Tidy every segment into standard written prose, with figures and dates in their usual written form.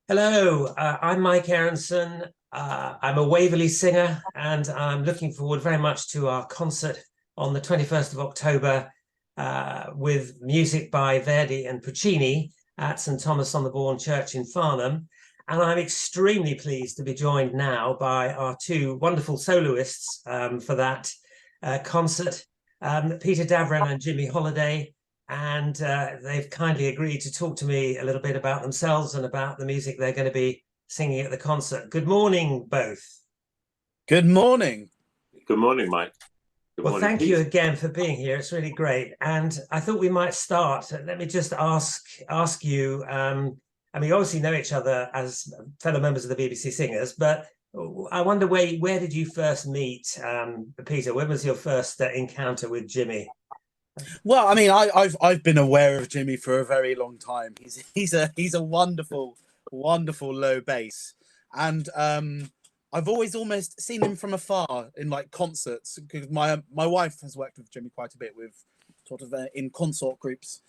Hello, I'm Mike Aronson. I'm a Waverley singer, and I'm looking forward very much to our concert on the 21st of October with music by Verdi and Puccini at St Thomas on the Bourne Church in Farnham. And I'm extremely pleased to be joined now by our two wonderful soloists for that concert, Peter Davoren and Jimmy Holliday. And they've kindly agreed to talk to me a little bit about themselves and about the music they're going to be singing at the concert. Good morning, both. Good morning. Good morning, Mike. Good Well, morning, thank Pete. you again for being here. It's really great. And I thought we might start. Let me just ask you. I mean, you obviously know each other as fellow members of the BBC Singers, but I wonder where did you first meet, Peter? When was your first encounter with Jimmy? Well, I mean, I've been aware of Jimmy for a very long time. He's a wonderful low bass, and I've always almost seen him from afar in like concerts because my wife has worked with Jimmy quite a bit with sort of in consort groups,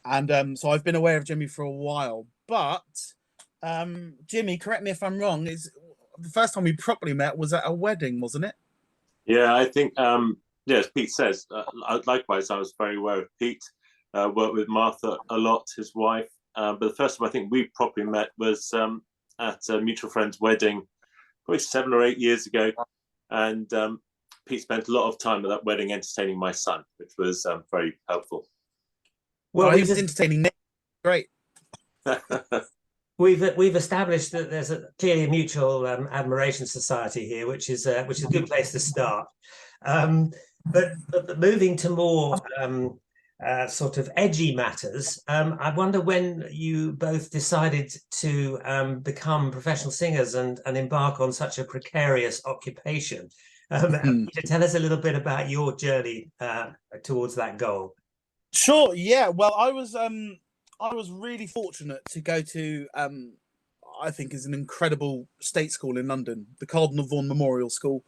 and so I've been aware of Jimmy for a while. But Jimmy, correct me if I'm wrong, is the first time we properly met was at a wedding, wasn't it? Yeah, I think, as Pete says, likewise, I was very aware of Pete, worked with Martha a lot, his wife. But the first time I think we properly met was at a mutual friend's wedding, probably 7 or 8 years ago. And Pete spent a lot of time at that wedding entertaining my son, which was very helpful. Well, he was entertaining me. Great. We've established that there's clearly a mutual admiration society here, which is a good place to start. But moving to more sort of edgy matters, I wonder when you both decided to become professional singers and embark on such a precarious occupation. Tell us a little bit about your journey towards that goal. Sure. Yeah. Well, I was really fortunate to go to I think is an incredible state school in London, the Cardinal Vaughan Memorial School,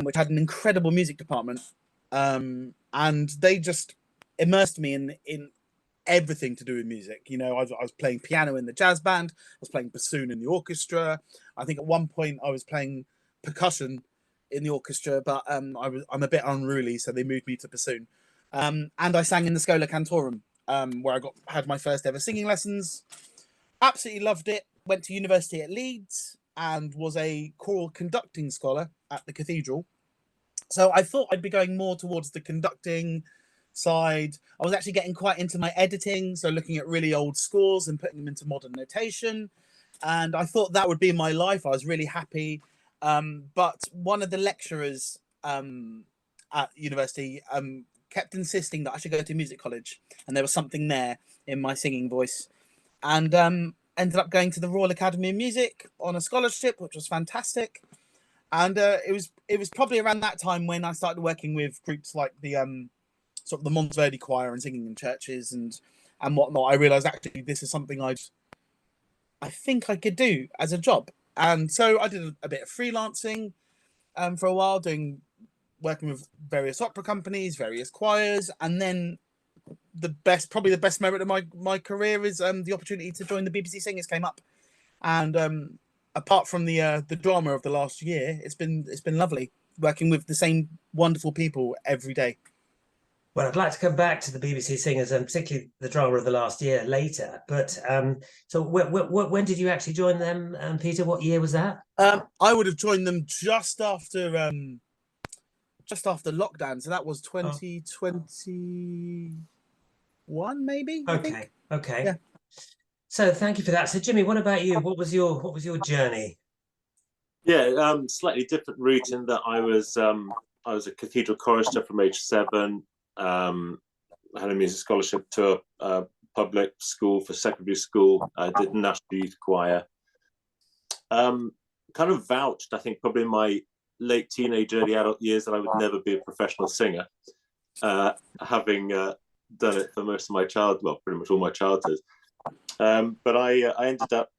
which had an incredible music department, and they just immersed me in everything to do with music. You know, I was playing piano in the jazz band, I was playing bassoon in the orchestra. I think at one point I was playing percussion in the orchestra, but I'm a bit unruly, so they moved me to bassoon. And I sang in the Schola Cantorum, where I had my first ever singing lessons. Absolutely loved it. Went to university at Leeds and was a choral conducting scholar at the cathedral. So I thought I'd be going more towards the conducting side. I was actually getting quite into my editing, so looking at really old scores and putting them into modern notation. And I thought that would be my life. I was really happy. But one of the lecturers at university kept insisting that I should go to music college, and there was something there in my singing voice, and ended up going to the Royal Academy of Music on a scholarship, which was fantastic. And it was probably around that time when I started working with groups like the sort of the Monteverdi choir and singing in churches and whatnot. I realised actually this is something I think I could do as a job, and so I did a bit of freelancing for a while, working with various opera companies, various choirs, and then probably the best moment of my career is the opportunity to join the BBC Singers came up, and apart from the drama of the last year, it's been lovely working with the same wonderful people every day. Well, I'd like to come back to the BBC Singers and particularly the drama of the last year later. But so when did you actually join them, Peter? What year was that? I would have joined them just after lockdown, so that was 2021, maybe. Okay. Yeah. So thank you for that. So Jimmy, what about you? What was your journey? Yeah, slightly different route in that I was a cathedral chorister from age 7. I had a music scholarship to a public school for secondary school. I did national youth choir. Kind of vouched, I think, probably in my late teenage, early adult years, that I would never be a professional singer, having done it for most of my pretty much all my childhood. But I ended up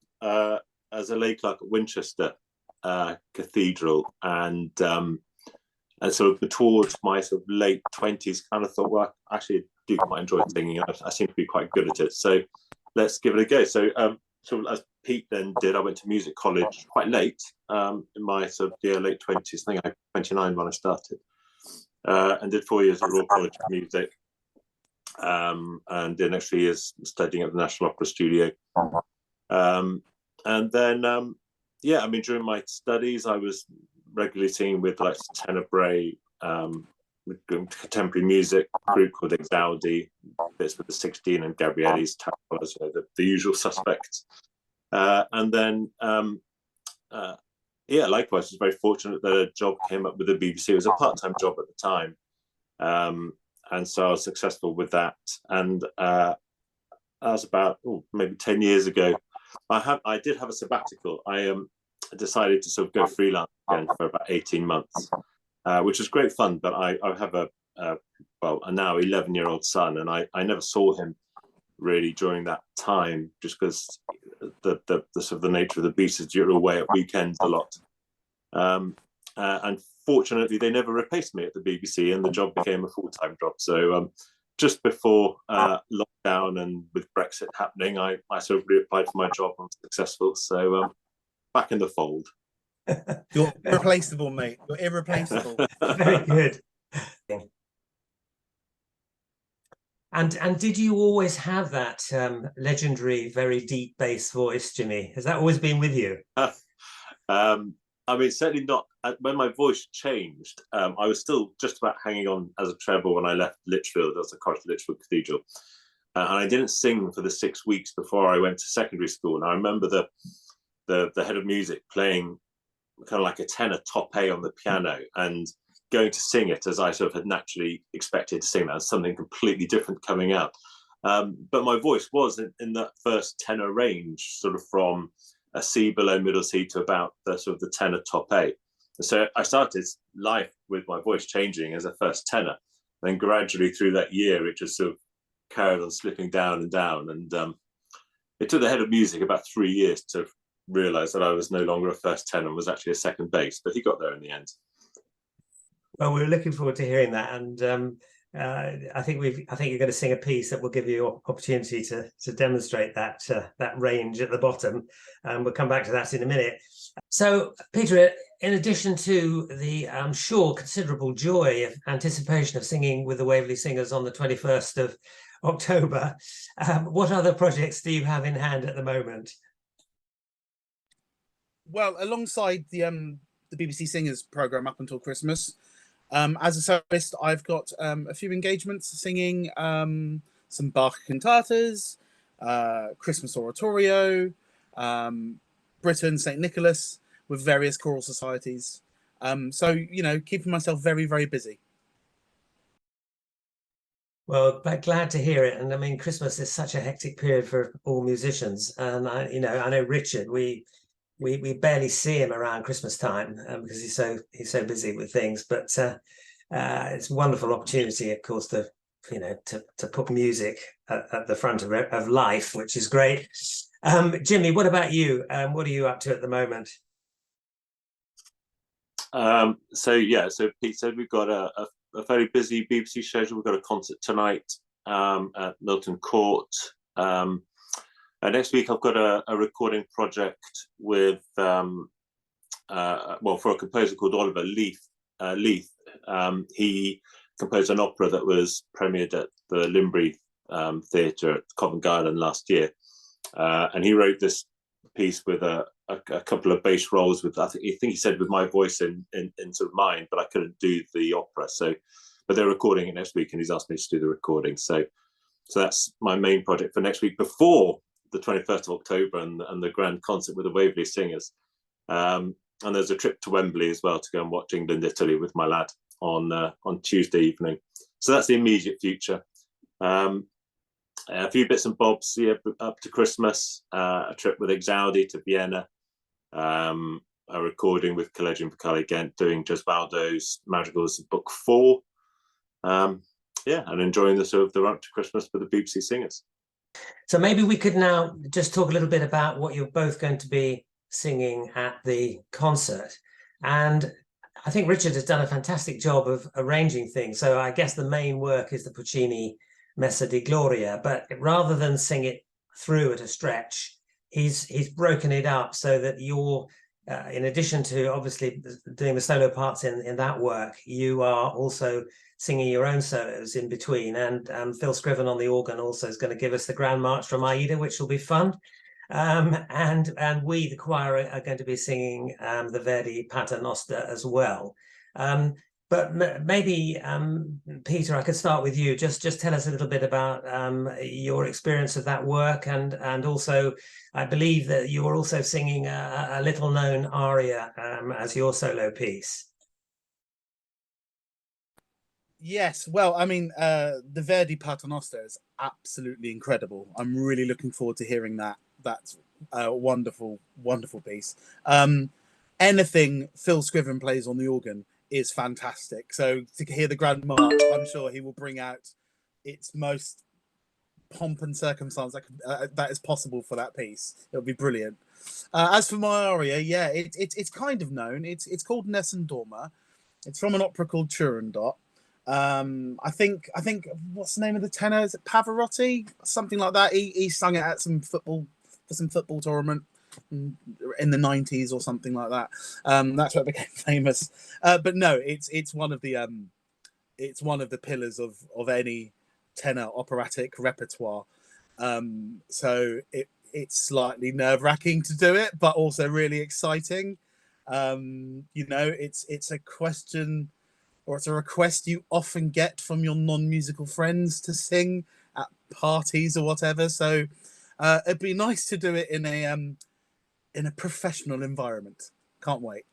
as a lay clerk at Winchester Cathedral, and sort of towards my sort of late 20s, kind of thought, well, actually, I do quite enjoy singing. I seem to be quite good at it, so let's give it a go. So sort of as Pete then did, I went to music college quite late, in my sort of late 20s. I think I was 29 when I started, and did 4 years at Royal College of Music, and did an extra years studying at the National Opera Studio. And then, yeah, I mean, during my studies, I was regularly singing with like Tenor, contemporary music group called Exaudi, bits with the 16 and Gabrielli's, you know, the usual suspects. And then, yeah, likewise, I was very fortunate that a job came up with the BBC. It was a part-time job at the time. And so I was successful with that. And that was about maybe 10 years ago. I did have a sabbatical. I decided to sort of go freelance again for about 18 months, which was great fun. But I have a now 11-year-old son, and I never saw him really during that time, just because the sort of the nature of the beast is you're away at weekends a lot. And fortunately, they never replaced me at the BBC, and the job became a full-time job. So just before lockdown and with Brexit happening, I sort of reapplied for my job and was successful. So back in the fold. You're irreplaceable, mate. You're irreplaceable. Very good. And did you always have that legendary, very deep bass voice, Jimmy? Has that always been with you? I mean, certainly not. When my voice changed, I was still just about hanging on as a treble when I left Lichfield. That was the college, Lichfield Cathedral. And I didn't sing for the 6 weeks before I went to secondary school. And I remember the head of music playing kind of like a tenor top A on the piano and going to sing it as I sort of had naturally expected to sing that, as something completely different coming out. But my voice was in that first tenor range, sort of from a C below middle C to about the sort of the tenor top A. So I started life with my voice changing as a first tenor. Then gradually through that year, it just sort of carried on slipping down and down. And it took the head of music about 3 years to realize that I was no longer a first tenor and was actually a second bass, but he got there in the end. Well, we're looking forward to hearing that, and I think you're going to sing a piece that will give you opportunity to demonstrate that that range at the bottom, and we'll come back to that in a minute. So, Peter, in addition to the, I'm sure, considerable joy of anticipation of singing with the Waverley Singers on the 21st of October, what other projects do you have in hand at the moment? Well, alongside the BBC Singers programme up until Christmas, as a soloist, I've got a few engagements singing some Bach cantatas, Christmas oratorio, Britain, St. Nicholas, with various choral societies. So, you know, keeping myself very, very busy. Well, but glad to hear it. And I mean, Christmas is such a hectic period for all musicians. And I know Richard, we barely see him around Christmas time because he's so busy with things. But it's a wonderful opportunity, of course, to put music at the front of life, which is great. Jimmy, what about you? What are you up to at the moment? So Pete said we've got a fairly busy BBC schedule. We've got a concert tonight at Milton Court. Next week, I've got a recording project with, for a composer called Oliver Leith. He composed an opera that was premiered at the Limbury Theatre at Covent Garden last year. And he wrote this piece with a couple of bass rolls with, I think he said with my voice in sort of mind, but I couldn't do the opera. But they're recording it next week and he's asked me to do the recording. So that's my main project for next week before the 21st of October and the grand concert with the Waverley Singers. And there's a trip to Wembley as well to go and watch England, Italy with my lad on Tuesday evening. So that's the immediate future. A few bits and bobs up to Christmas, a trip with Exaudi to Vienna, a recording with Collegium Vocale Ghent doing Gesualdo's Madrigals Book 4. And enjoying the run up to Christmas with the BBC Singers. So maybe we could now just talk a little bit about what you're both going to be singing at the concert. And I think Richard has done a fantastic job of arranging things. So I guess the main work is the Puccini Messa di Gloria, but rather than sing it through at a stretch, he's broken it up so that you're in addition to obviously doing the solo parts in that work, you are also singing your own solos in between. And Phil Scriven on the organ also is going to give us the Grand March from Aida, which will be fun. And we, the choir, are going to be singing the Verdi Pater Noster as well. But maybe, Peter, I could start with you. Just tell us a little bit about your experience of that work, and also, I believe that you were also singing a little-known aria as your solo piece. Yes, well, I mean, the Verdi Paternoster is absolutely incredible. I'm really looking forward to hearing that. That's a wonderful, wonderful piece. Anything Phil Scriven plays on the organ is fantastic. So to hear the Grand March, I'm sure he will bring out its most pomp and circumstance that is possible for that piece. It'll be brilliant. As for my aria, yeah, it's kind of known. It's called Nessun Dorma. It's from an opera called Turandot. I think what's the name of the tenor? Is it Pavarotti? Something like that. He sung it at some football tournament in the 90s or something like that. That's where it became famous. But no, it's one of the pillars of any tenor operatic repertoire. So it's slightly nerve-wracking to do it, but also really exciting. It's a question, or it's a request you often get from your non-musical friends to sing at parties or whatever. So it'd be nice to do it in a professional environment. Can't wait.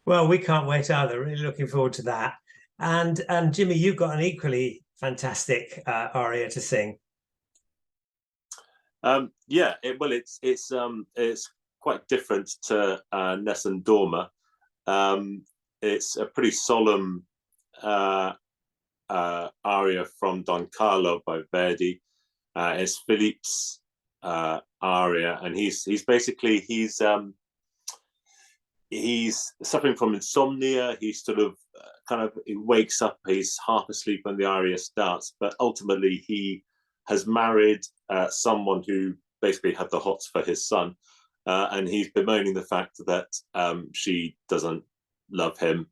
Well, we can't wait either. Really looking forward to that. And Jimmy, you've got an equally fantastic aria to sing. It's quite different to Nessun Dorma. It's a pretty solemn aria from Don Carlo by Verdi. It's Philippe's aria, and he's suffering from insomnia. He sort of he wakes up, he's half asleep when the aria starts, but ultimately he has married someone who basically had the hots for his son, and he's bemoaning the fact that she doesn't love him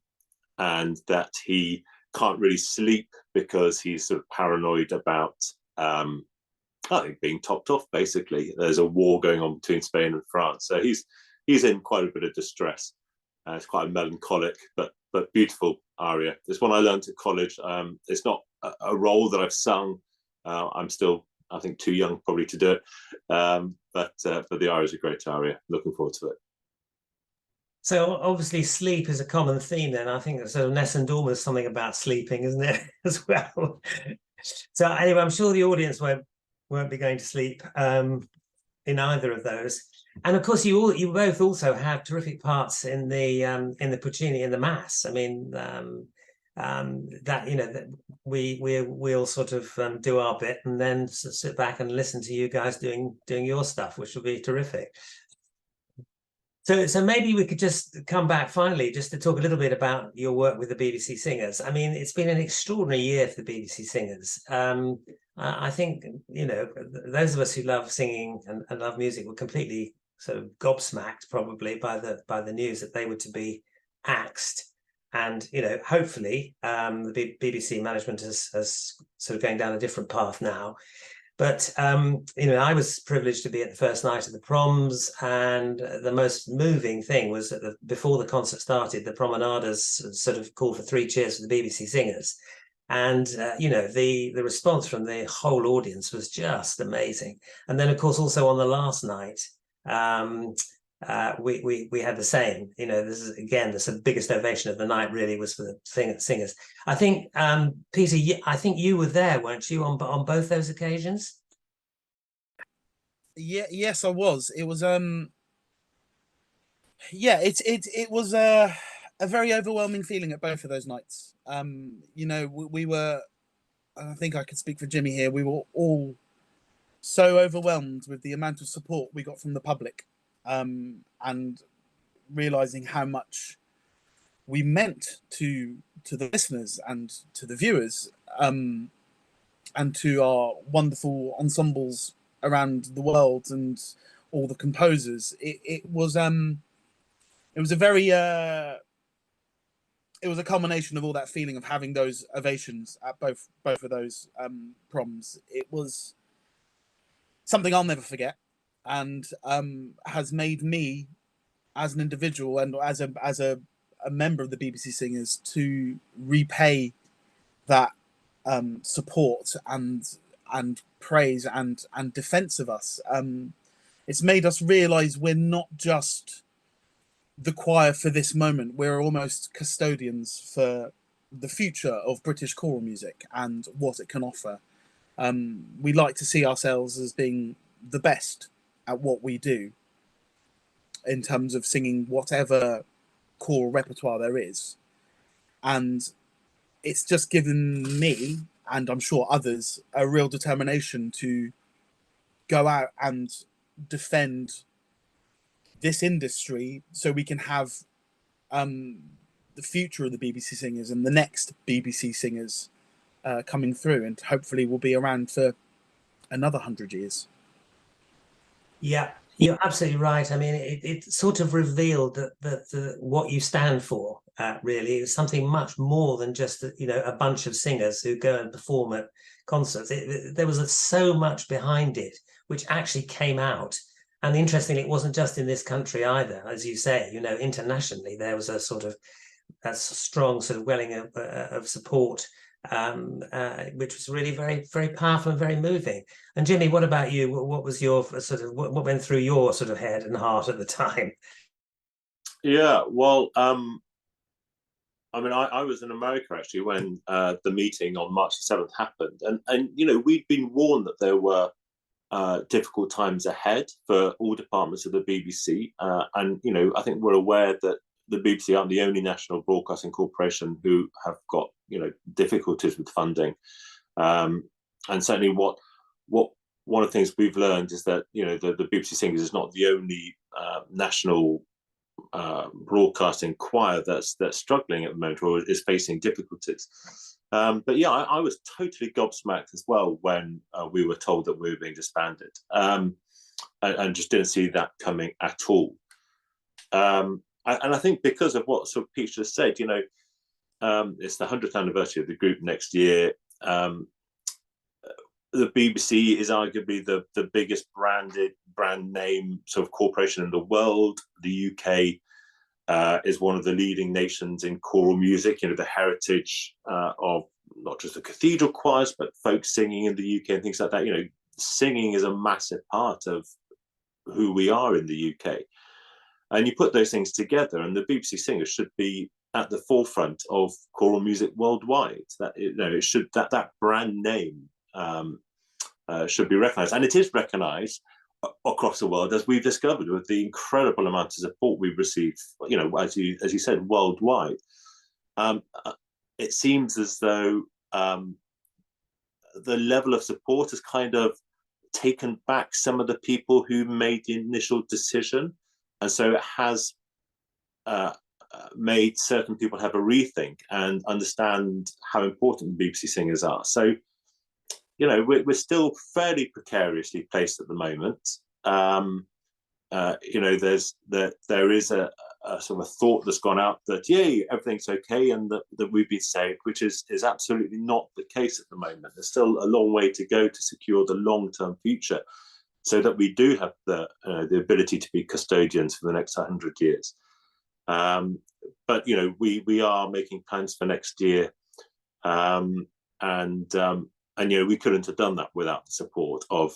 and that he can't really sleep because he's sort of paranoid about being topped off. Basically, there's a war going on between Spain and France, so he's in quite a bit of distress. It's quite a melancholic but beautiful aria. It's one I learned at college. It's not a role that I've sung. I'm still, I think, too young probably to do it. But the aria is a great aria. Looking forward to it. So obviously sleep is a common theme then. I think so Nessun Dorma is something about sleeping, isn't it, as well? So anyway, I'm sure the audience won't be going to sleep in either of those. And of course, you both also have terrific parts in the Puccini, in the Mass. I mean, that we'll sort of do our bit and then sit back and listen to you guys doing your stuff, which will be terrific. So maybe we could just come back finally just to talk a little bit about your work with the BBC Singers. I mean, it's been an extraordinary year for the BBC Singers. I think, those of us who love singing and love music were completely sort of gobsmacked probably by the news that they were to be axed. And, hopefully the BBC management is sort of going down a different path now. But, I was privileged to be at the first night of the proms, and the most moving thing was that before the concert started, the promenaders sort of called for 3 cheers for the BBC Singers. And, the response from the whole audience was just amazing. And then, of course, also on the last night, we had the same. This is, again, the biggest ovation of the night really was for the singers. I think, Peter, I think you were there, weren't you, on both those occasions? Yeah, yes, I was. It was it was a very overwhelming feeling at both of those nights. We were, I think I could speak for Jimmy here, we were all so overwhelmed with the amount of support we got from the public, and realizing how much we meant to the listeners and to the viewers, and to our wonderful ensembles around the world and all the composers. It was a very it was a culmination of all that feeling of having those ovations at both of those proms. It was something I'll never forget, and has made me as an individual and as a member of the BBC Singers to repay that support and praise and defense of us. It's made us realize we're not just the choir for this moment, we're almost custodians for the future of British choral music and what it can offer. We like to see ourselves as being the best at what we do in terms of singing whatever choral repertoire there is. And it's just given me, and I'm sure others, a real determination to go out and defend this industry so we can have the future of the BBC Singers and the next BBC Singers coming through, and hopefully will be around for another 100 years. Yeah, you're absolutely right. I mean, it sort of revealed that what you stand for really is something much more than just a bunch of singers who go and perform at concerts. There was so much behind it, which actually came out. And interestingly, it wasn't just in this country either, as you say. Internationally, there was a strong sort of welling of support, which was really very, very powerful and very moving. And Jimmy, what about you? What was your what went through your sort of head and heart at the time? Yeah, well, I mean, I was in America actually when the meeting on March the 7th happened, and we'd been warned that there were difficult times ahead for all departments of the BBC, and I think we're aware that the BBC aren't the only national broadcasting corporation who have got difficulties with funding, and certainly what one of the things we've learned is that the BBC Singers is not the only national broadcasting choir that's struggling at the moment or is facing difficulties. But yeah, I was totally gobsmacked as well when we were told that we were being disbanded, and just didn't see that coming at all. And I think because of what sort of Pete just said, it's the 100th anniversary of the group next year. The BBC is arguably the biggest brand name sort of corporation in the world. The UK is one of the leading nations in choral music, the heritage of not just the cathedral choirs, but folk singing in the UK and things like that. Singing is a massive part of who we are in the UK. And you put those things together, and the BBC Singers should be at the forefront of choral music worldwide. That it should that brand name should be recognised, and it is recognised across the world, as we've discovered with the incredible amount of support we've received. As you said, worldwide. It seems as though the level of support has kind of taken back some of the people who made the initial decision. And so it has made certain people have a rethink and understand how important the BBC Singers are. So, we're still fairly precariously placed at the moment. There is a sort of a thought that's gone out that, yay, everything's okay and that we've been saved, which is absolutely not the case at the moment. There's still a long way to go to secure the long-term future, so that we do have the ability to be custodians for the next 100 years. But we are making plans for next year, and we couldn't have done that without the support of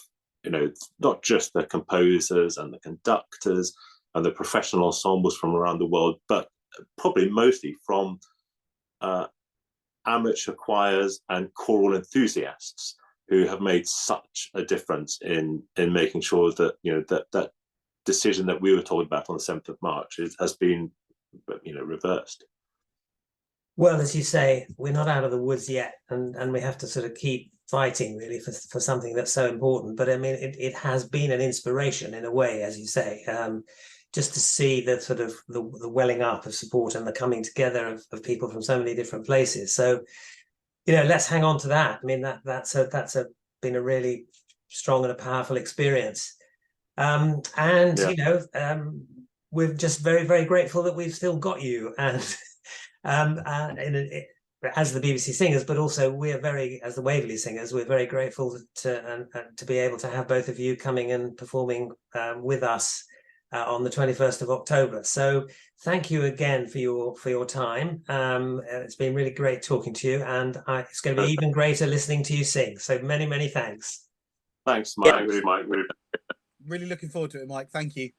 not just the composers and the conductors and the professional ensembles from around the world, but probably mostly from amateur choirs and choral enthusiasts who have made such a difference in making sure that that decision that we were told about on the 7th of March has been reversed. Well, as you say, we're not out of the woods yet, and we have to sort of keep fighting really for something that's so important. But I mean, it has been an inspiration in a way, as you say, just to see the sort of the welling up of support and the coming together of people from so many different places. So let's hang on to that. I mean, that's been a really strong and a powerful experience. And Yeah. you know, we're just very, very grateful that we've still got you, and as the BBC Singers, but also we're very, as the Waverley Singers, we're very grateful to be able to have both of you coming and performing with us on the 21st of October. So thank you again for your time. It's been really great talking to you, and it's going to be even greater listening to you sing. So many, many thanks. Thanks, Mike. Really looking forward to it, Mike. Thank you.